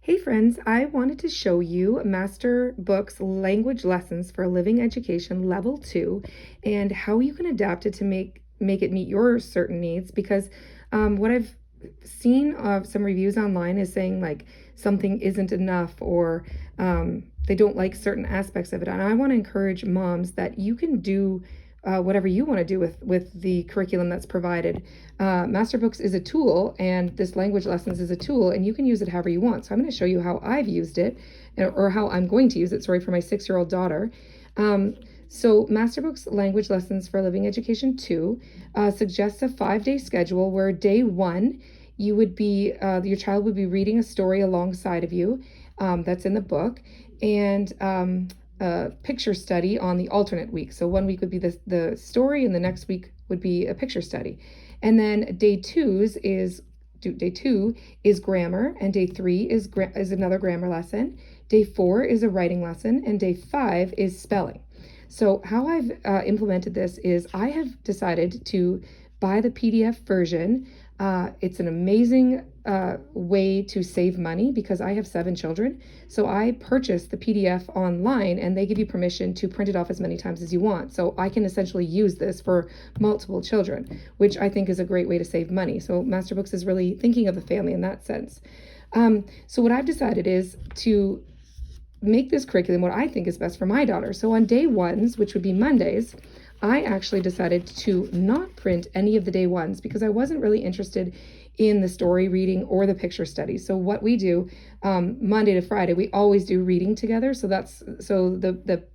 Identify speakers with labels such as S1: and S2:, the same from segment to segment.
S1: Hey friends, I wanted to show you Master Books Language Lessons for Living Education Level 2 and how you can adapt it to make it meet your certain needs because what I've seen of some reviews online is saying like something isn't enough or they don't like certain aspects of it. And I want to encourage moms that you can do whatever you want to do with the curriculum that's provided. Masterbooks is a tool, and this language lessons is a tool, and you can use it however you want. So I'm going to show you how I've used it, or how I'm going to use it, sorry, for my 6-year-old daughter. So Masterbooks Language Lessons for Living Education 2 suggests a 5-day schedule where day 1, you would be, your child would be reading a story alongside of you that's in the book, and picture study on the alternate week. So one week would be the story, and the next week would be a picture study. And then day 2 is grammar, and day 3 is another grammar lesson. Day 4 is a writing lesson, and day 5 is spelling. So how I've implemented this is I have decided to buy the PDF version. It's an amazing way to save money because I have 7 children. So I purchased the PDF online, and they give you permission to print it off as many times as you want. So I can essentially use this for multiple children, which I think is a great way to save money. So Masterbooks is really thinking of the family in that sense. So what I've decided is to make this curriculum what I think is best for my daughter. So on day 1s, which would be Mondays, I actually decided to not print any of the day 1s because I wasn't really interested in the story reading or the picture study. So what we do Monday to Friday, we always do reading together. So the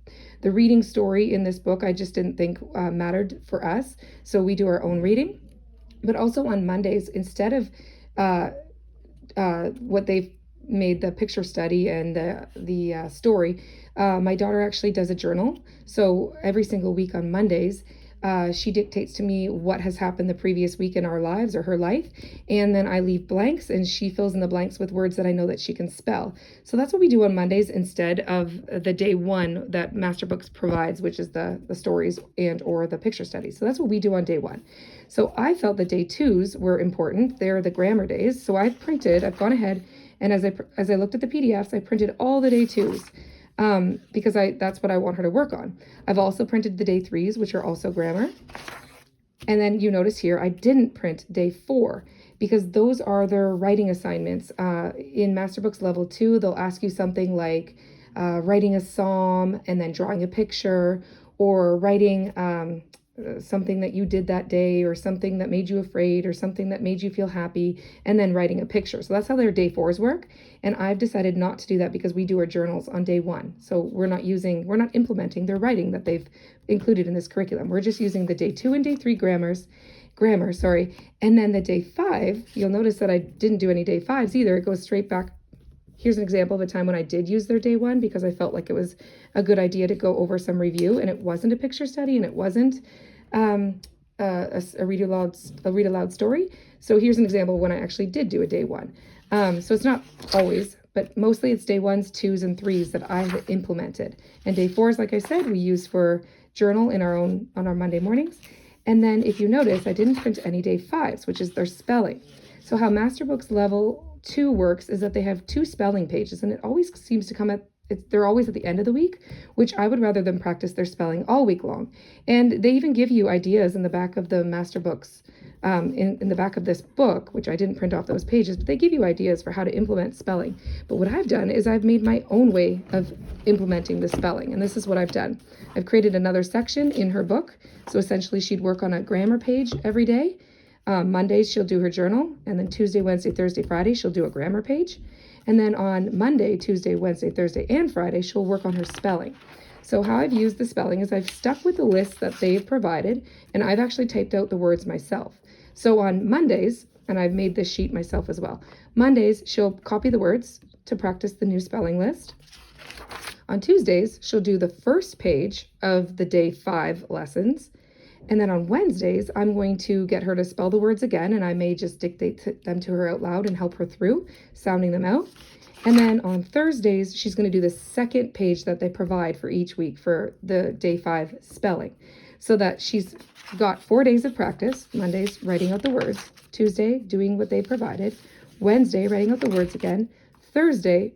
S1: reading story in this book, I just didn't think mattered for us. So we do our own reading. But also on Mondays, instead of what they've made the picture study and the story, my daughter actually does a journal. So every single week on Mondays, she dictates to me what has happened the previous week in our lives or her life, and then I leave blanks, and she fills in the blanks with words that I know that she can spell. So that's what we do on Mondays instead of the day 1 that Masterbooks provides, which is the stories and or the picture studies. So that's what we do on day 1. So I felt the day 2s were important. They're the grammar days. So I've gone ahead, and as I looked at the PDFs, I printed all the day 2s. Because that's what I want her to work on. I've also printed the day 3s, which are also grammar. And then you notice here, I didn't print day 4 because those are their writing assignments. In Masterbooks Level 2, they'll ask you something like writing a psalm and then drawing a picture, or writing something that you did that day, or something that made you afraid, or something that made you feel happy, and then writing a picture. So that's how their day 4s work. And I've decided not to do that because we do our journals on day 1. So we're not implementing their writing that they've included in this curriculum. We're just using the day 2 and day 3 grammar, and then the day 5, you'll notice that I didn't do any day 5s either. It goes straight back. Here's an example of a time when I did use their day 1 because I felt like it was a good idea to go over some review, and it wasn't a picture study, and it wasn't a read aloud story. So here's an example when I actually did do a day 1. So it's not always, but mostly it's day 1s, 2s, and 3s that I've implemented. And day 4s, like I said, we use for journal on our Monday mornings. And then if you notice, I didn't print any day 5s, which is their spelling. So how Masterbooks Level 2 works is that they have 2 spelling pages, and it always seems to come they're always at the end of the week, which I would rather them practice their spelling all week long. And they even give you ideas in the back of the Masterbooks, in the back of this book, which I didn't print off those pages, but they give you ideas for how to implement spelling. But what I've done is I've made my own way of implementing the spelling, and this is what I've done. I've created another section in her book. So essentially she'd work on a grammar page every day. Mondays, she'll do her journal, and then Tuesday, Wednesday, Thursday, Friday, she'll do a grammar page. And then on Monday, Tuesday, Wednesday, Thursday, and Friday, she'll work on her spelling. So how I've used the spelling is I've stuck with the list that they've provided, and I've actually typed out the words myself. So on Mondays, and I've made this sheet myself as well, Mondays, she'll copy the words to practice the new spelling list. On Tuesdays, she'll do the first page of the day 5 lessons. And then on Wednesdays, I'm going to get her to spell the words again, and I may just dictate them to her out loud and help her through sounding them out. And then on Thursdays, she's going to do the second page that they provide for each week for the day 5 spelling, so that she's got 4 days of practice. Mondays, writing out the words. Tuesday, doing what they provided. Wednesday, writing out the words again. Thursday,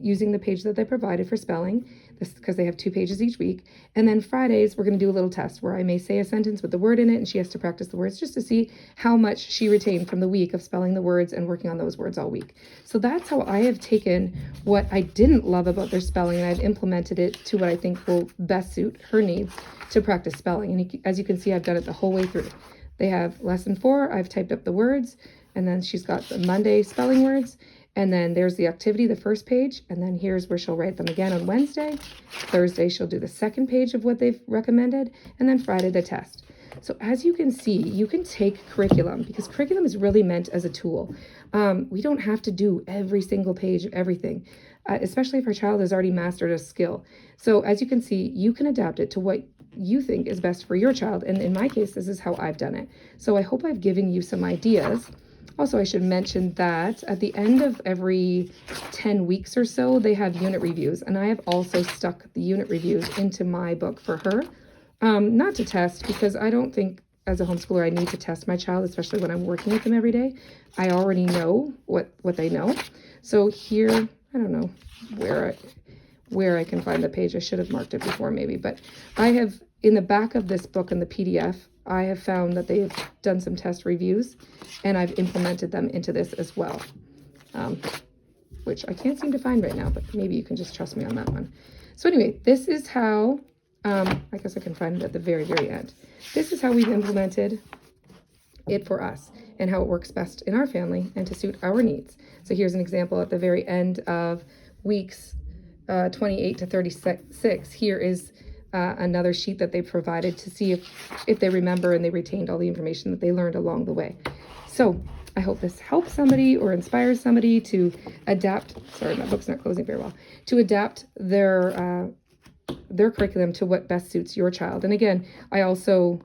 S1: using the page that they provided for spelling, this because they have 2 pages each week. And then Fridays, we're going to do a little test where I may say a sentence with the word in it, and she has to practice the words just to see how much she retained from the week of spelling the words and working on those words all week. So that's how I have taken what I didn't love about their spelling, and I've implemented it to what I think will best suit her needs to practice spelling. And as you can see, I've done it the whole way through. They have lesson 4, I've typed up the words, and then she's got the Monday spelling words, and then there's the activity, the first page, and then here's where she'll write them again on Wednesday. Thursday, she'll do the second page of what they've recommended, and then Friday, the test. So as you can see, you can take curriculum, because curriculum is really meant as a tool. We don't have to do every single page of everything, especially if our child has already mastered a skill. So as you can see, you can adapt it to what you think is best for your child. And in my case, this is how I've done it. So I hope I've given you some ideas. Also, I should mention that at the end of every 10 weeks or so, they have unit reviews. And I have also stuck the unit reviews into my book for her. Not to test, because I don't think as a homeschooler I need to test my child, especially when I'm working with them every day. I already know what they know. So here, I don't know where I can find the page. I should have marked it before maybe, but I have in the back of this book in the PDF, I have found that they've done some test reviews, and I've implemented them into this as well, which I can't seem to find right now, but maybe you can just trust me on that one. So anyway, this is how, I guess I can find it at the very, very end. This is how we've implemented it for us and how it works best in our family and to suit our needs. So here's an example at the very end of weeks 28 to 36. Here is another sheet that they provided to see if they remember and they retained all the information that they learned along the way. So I hope this helps somebody or inspires somebody to adapt. Sorry, my book's not closing very well. To adapt their curriculum to what best suits your child. And again, I also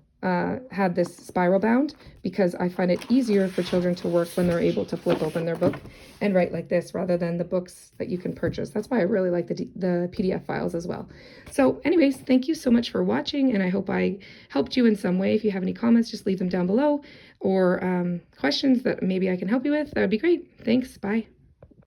S1: had this spiral bound because I find it easier for children to work when they're able to flip open their book and write like this rather than the books that you can purchase. That's why I really like the PDF files as well. So anyways, thank you so much for watching, and I hope I helped you in some way. If you have any comments, just leave them down below, or questions that maybe I can help you with. That would be great. Thanks. Bye.